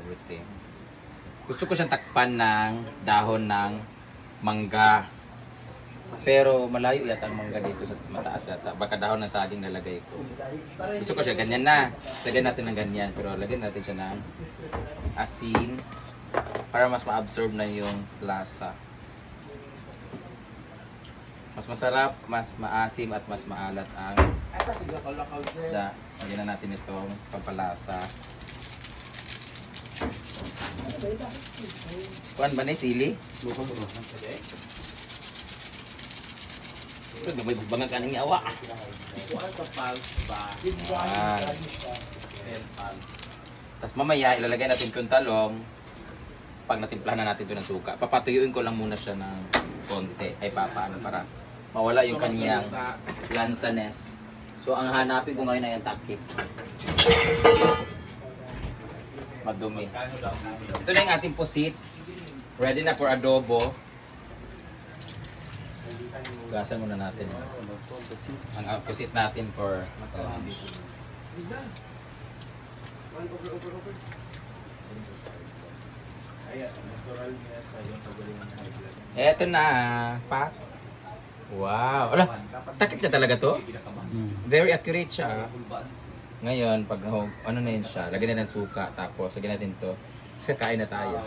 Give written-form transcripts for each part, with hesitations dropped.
everything. Gusto ko siyang takpan ng dahon ng mangga. Pero malayo yata ang mangga dito sa mataas yata. Baka dahon ng saging nalagay ko. Gusto ko siya ganyan na. Lagyan natin ng ganyan. Pero lagyan natin siya ng asin para mas ma-absorb na yung lasa. Mas masarap, mas maasim at mas maalat ang isda. Lagyan na natin itong pampalasa. Kuan ba na sili? May bangang kanang yawa. Tapos mamaya ilalagay natin yung talong. Pag natimplahan na natin ito ng suka, papatuyuin ko lang muna siya ng konti. Ay papaano para mawala yung kanyang lansanes. So ang hanapin ko ngayon ay ang takip. Magdumi. Ito na yung ating pusit. Ready na for adobo. Gasan muna natin ang pusit natin for lunch. Eto na, Pak. Wow. Ala, takip na talaga to? Very accurate siya. Ngayon, pag ano na yun siya, lagyan na ng suka, tapos lagyan natin to. Tapos kakain na tayo.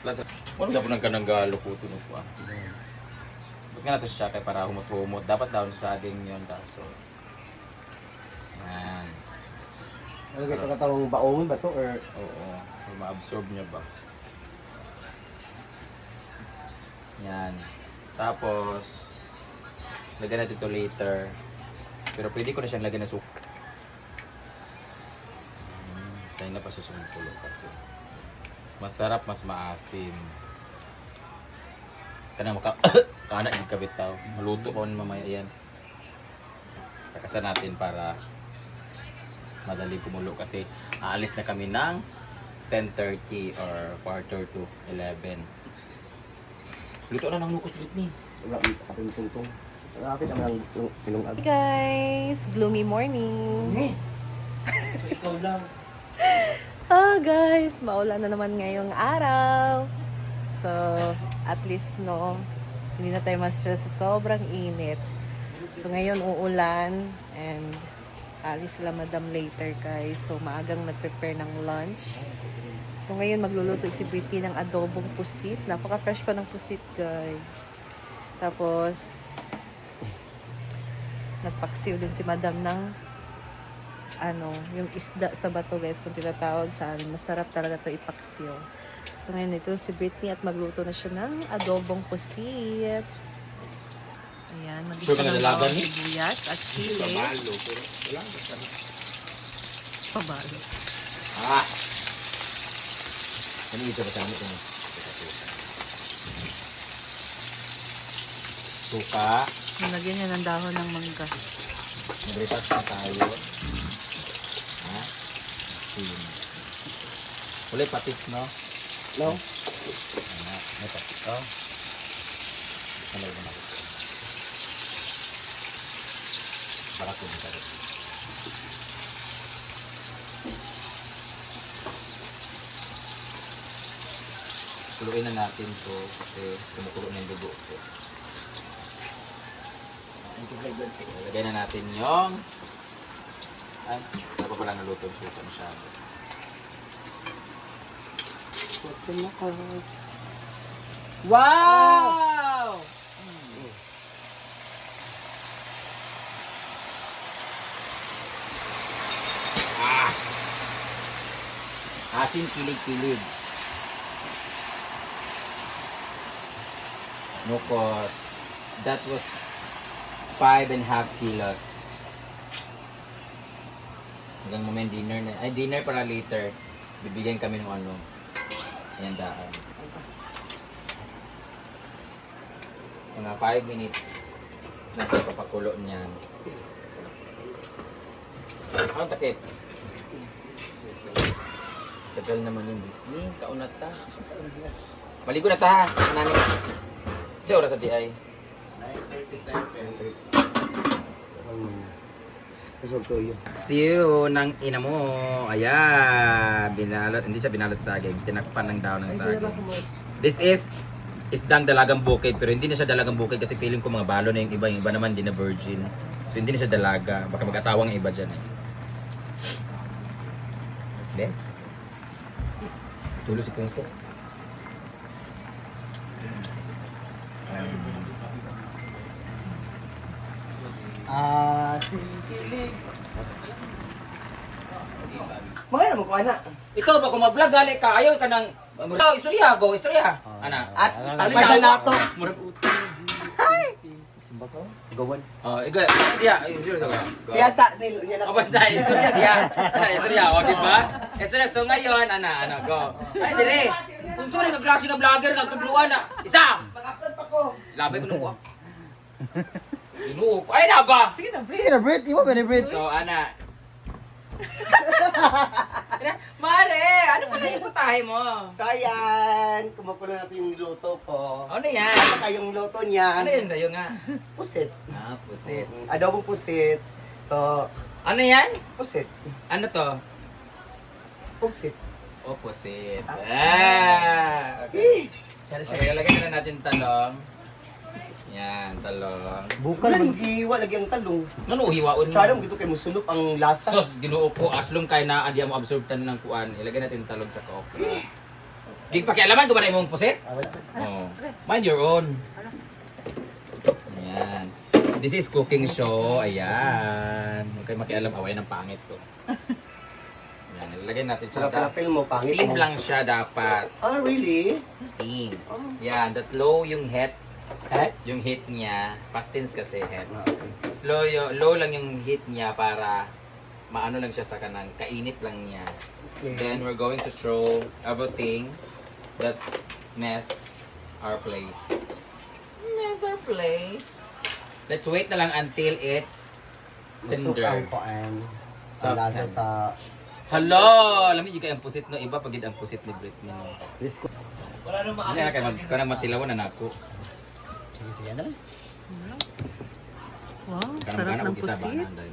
Ano dapat ng kanang galo po ito po ah. Ba't nga natin siya kaya para humot-humot. Dapat daw sa saging yun kaso. Yan. Ano kayo pagkatawang baongon ba to or? Oo. Para ma-absorb niya ba. Yan. Tapos, lagyan natin ito later. Pero pwede ko na siyang lagyan ng suka. Tayo na pa siya sumutulo kasi. Masarap, mas maasim. Kanang kanak yung kabitaw. Maluto ko mamaya yan. Takasan natin para madali kumulo kasi aalis na kami ng 10:30 or quarter to 11. Luto na ng lukos dito ni. Wala kapag tungtong. Nakakit naman ang pinungag. Hey guys, gloomy morning. Ikaw lang. Guys, maulan na naman ngayong araw. So, at least no, hindi na tayo ma-stress sa sobrang init. So, ngayon uulan and alis sila madam later guys. So, maagang nag-prepare ng lunch. So, ngayon magluluto si Britney ng adobong pusit. Napaka-fresh pa ng pusit guys. Tapos, nagpaksiw din si madam ng yung isda sa bato guys, kung tinatawag sa amin. Masarap talaga to ipaksiw. So ngayon ito si Britney at magluto na siya ng adobong pusit. Ayan, mag-isa ng bawang sibuyas at sili. Pabalo, pero wala ba siya? Pabalo. Ah! Ano ito ba sa amin? Suka. Nalagyan niya ng dahon ng mangga. Mag-retouch na tayo. Uli patis no? No? May patis to. Ano ba natin? Para ko dito. Kuluin na natin to kasi kumukulo na yung dugo ko. Lagay na natin yung ay, dapat pala naluto yung suka masyado. Wow! Asin kilig-kilig. No cost. That was 5.5 kilos. Hanggang moment dinner na. Ay, dinner para later. Bibigyan kami ng ano. Ayan daan. Mga 5 minutes na papakulo niyan. Ang takip. Tagal naman yun. Kaunat ta. Maligo na ta. Nani. Sa oras sa di ay. 9:37. Kasog tuyo. Siyo ng ina mo. Ayan. Binalot, hindi siya binalot saging. Tinakpan ng daon ng saging. This is isdang dalagang bukid. Pero hindi na siya dalagang bukid kasi feeling ko mga balo na yung iba. Yung iba naman hindi na virgin. So hindi na siya dalaga. Baka mag-asawang iba dyan eh. Then, tulo si Kungko. Sikilig. Mga na mo kuha na. Ikaw ba kung mag-vlog gali ka, ayaw ka ng... Oh, istorya, go, istorya. Ana. At alpasa na to. Murag uti. Simba ko? Gawan. Oh, ikaw, istorya ka. Siya sa nil. Yan O basta, istorya diya. Istorya, o di ba? Istorya, so ngayon, ano, go. Ay, dire. Kung sorry, nag-klase ka vlogger, nagtudluan na. Isa! Mag-upload pa ko. Labay ko na po. Inuok. Ay, na ba? Sige na, Brit. Iwa ba ni Brit? So, ana. Mare, ano pala yung putahe mo? So, ayan. Kumukulo natin yung luto ko. Ano yan? At saka yung luto niya. Ano yun sa'yo nga? Pusit. Ah, pusit. Adobong pusit. So, Ano yan? pusit. Ano to? Pugsit. Oh, pusit. Ah! Okay. Okay, lalagyan na natin talong. Yan, talong. Bukal man giwa lagi ang talong. Ano, hiwaon mo? Tsarong gito kay musulop ang lasa. Sos, ginuo ko, aslong kay na adi mo absorb tan ng kuan. Ilagay natin talong sa okra. Di pa kialaman ko ba na imong pusit? Oh. Mind your own. Ayan. This is cooking show. Ayan. Huwag kayo makialam, away ng pangit ko. Ayan, ilagay natin siya. Palapil mo, pangit Steam mo. lang siya dapat. Ah, really? Steam. Yan, that low yung heat. Eh? Yung heat niya. Past tense kasi heat. Low lang yung heat niya para maano lang siya sa kanang kainit lang niya. Okay. Then we're going to throw everything that mess our place. Mess our place. Let's wait na lang until it's Busog tender. ang kuan. Soft Ang lasa hand. sa... Hello! Alam mo, yung ang pusit no, iba pagid ang pusit ni Britney. No? Risko. Hindi na kayo kanang matilawan na nako. Sige na lang. Wow, Karang sarap kana ng og isa ba pusit. nanday.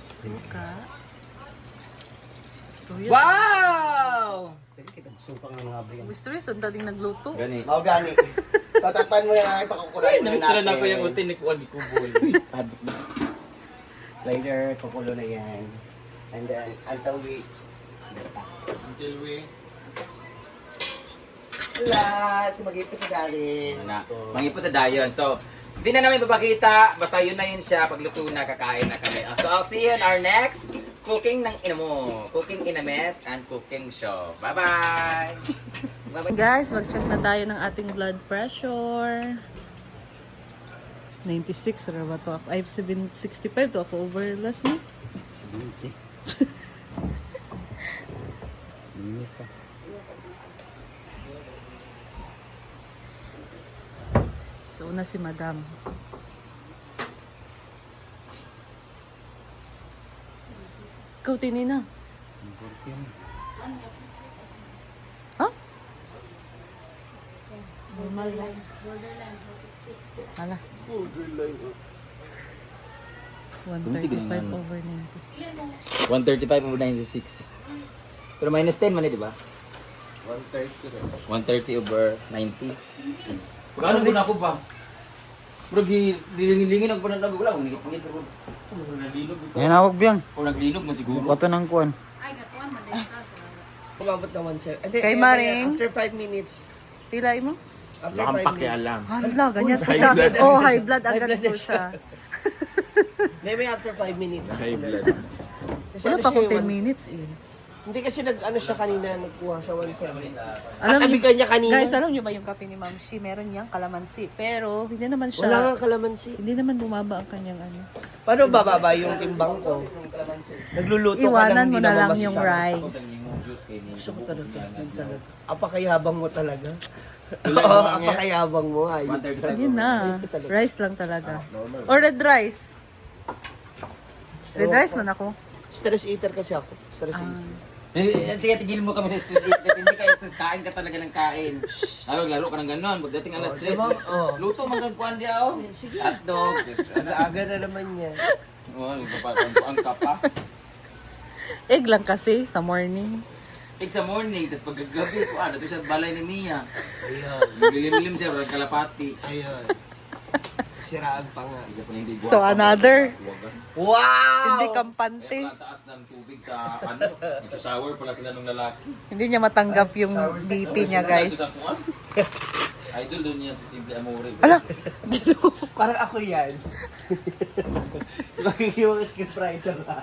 Suka. Tuyo. Wow! Pwede kita sumpang ng mga briyan. Gusto rin, sunda ding nagluto. Gani. Mao gani. So takpan mo yung aking pakukulain na Namistra natin. na ko yung utin ni Kuan di Kubol. Later, kukulo na yan. And then, until we... Until we... Lahat, si mag-ipis sa galing. Na, mangipo sa dayon. So, hindi na namin papakita. Basta yun na yun siya. Pagluto na, kakain na kami. So, I'll see you in our next cooking ng ina mo. Cooking in a mess and cooking show. Bye-bye! Bye-bye! Guys, mag-check na tayo ng ating blood pressure. 96, ano ba to? Ay, 65 to ako over last night. So, una si Madam. Ikaw, tini na. Ha? Normal lang. Hala. 135 over 96. 135 over 96. Pero minus 10 man eh, di ba? 130 130 over 90. Pag ano ko na ako ba? Bro, lilingin ako pa ng wala. Kung nagipangit ako. Yan awag biyang. O naglinog mo siguro. Kato ng kuan. Umabot naman, sir. Hindi, Kay Maring? After 5 minutes. Pilay mo? After Wala kang 5 minutes. pakialam. Hala, ganyan po siya. Oh, high blood agad po siya. Maybe after 5 minutes. High blood. Kasi Wala ano pa siya, akong 10 minutes eh. Hindi kasi nag-ano siya kanina, nagkuha siya 170. Alam At niyo, abigan niya kanina. guys, alam niyo ba yung kape ni Ma'am Shi? Meron niyang kalamansi. Pero, hindi naman siya, Wala nga kalamansi. hindi naman bumaba ang kanyang ano. Paano bababa yung timbang ko? Nagluluto ka Iwanan lang, mo hindi na lang naman yung masasarap. rice. Gusto ko talaga. Yun talaga. Apakayabang mo talaga. Oo, apakayabang mo. Ay. 135 Yun na. Rice lang talaga. Or red rice. Red rice man ako. Stress eater kasi ako. Stress eater. Sige, tigil mo kami sa stress eat. Hindi ka stress, kain ka talaga ng kain. Ayaw, laro ka ng ganon. Pagdating alas stress, diba? Oh. luto magagkuhan di ako. Hotdog. Aga na naman yan. Oh, ang kapa. Egg lang kasi sa morning. Egg sa morning, tapos pagkagabi ko, ito siya balay ni Mia. Ayun. Lilim-lim siya, parang kalapati. Ayun. Siraan pa nga. Isa pa na hindi So, another. Wow! Hindi Kaya kampante. pala ang taas ng tubig sa nagsa-shower pala sila nung lalaki. Hindi niya matanggap yung BP niya, guys. Idol doon niya sa Simple Amore. Ala! Parang ako yan. Makikiwang scriptwriter ka.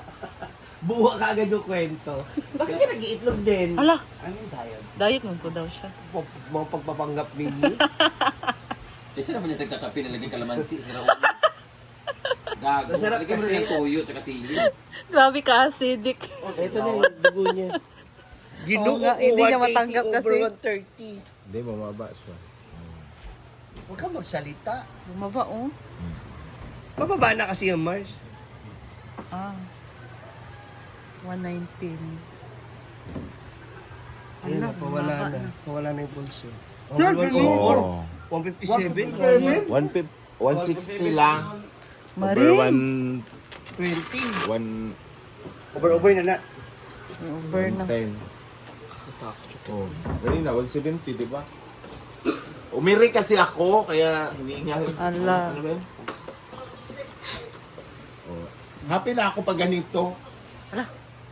Buwa ka agad yung kwento. Bakit ka nag-iitlog din? Ala! Anong sayon? Diet mo po daw siya. Mga pagpapanggap ninyo? Kasi naman niya nagkakape na lagay kalamansi. Sira ulo. Gago. Masarap Lagyan mo kasi. rin ng toyo tsaka sili. Grabe ka, acidic. Ito na yung dugo niya. Oo nga, hindi niya matanggap kasi. Over 130. Hindi, mababa siya. Huwag kang magsalita. Bumaba, oh. Mababa na kasi yung Mars. Ah. 119. Ayun na, Ala, pawala bumaba na. na. Pawala na yung pulso. Oo. 157. 160 lang. Maring. 20. 110. Over na na. Over na. Oh, kanina 170, di ba? Umiri kasi ako, kaya hiningal. Ala. Ano ba yun? Oh. Happy na ako pag ganito. Ala.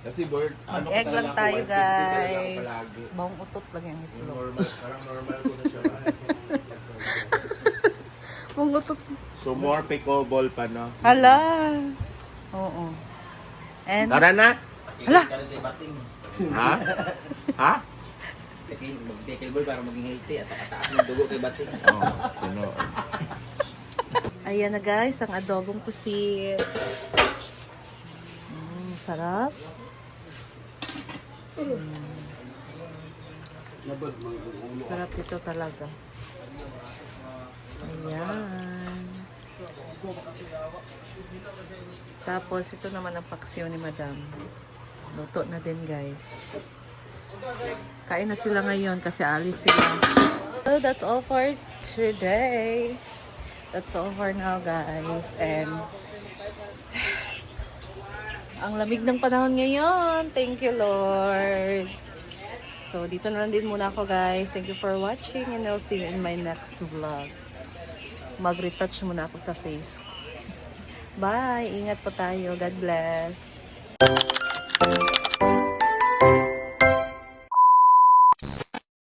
Kasi bird, Mag-egg lang talaga tayo, ako, 150 talaga ako guys. palagi. Bawang utot lang yung itlog. Normal, parang normal ko na siya. Bawang utot. So more pickleball pa, no? Hala. Oo. And, Tara na! Hala! Ka rin tayo bating. Ha? Ha? Mag-pickleball para maging healthy at takataas ng dugo kay bating. Oh, sino? ayan na guys, ang adobong pusit. Sarap. Sarap ito talaga. Ayan. Tapos, ito naman ang paksiw ni Madam. Luto na din, guys. Kain na sila ngayon kasi alis sila. So, that's all for today. That's all for now, guys. And, ang lamig ng panahon ngayon. Thank you, Lord. So, dito na lang din muna ako, guys. Thank you for watching and I'll see you in my next vlog. Mag-retouch muna ako sa face. Bye! Ingat po tayo. God bless.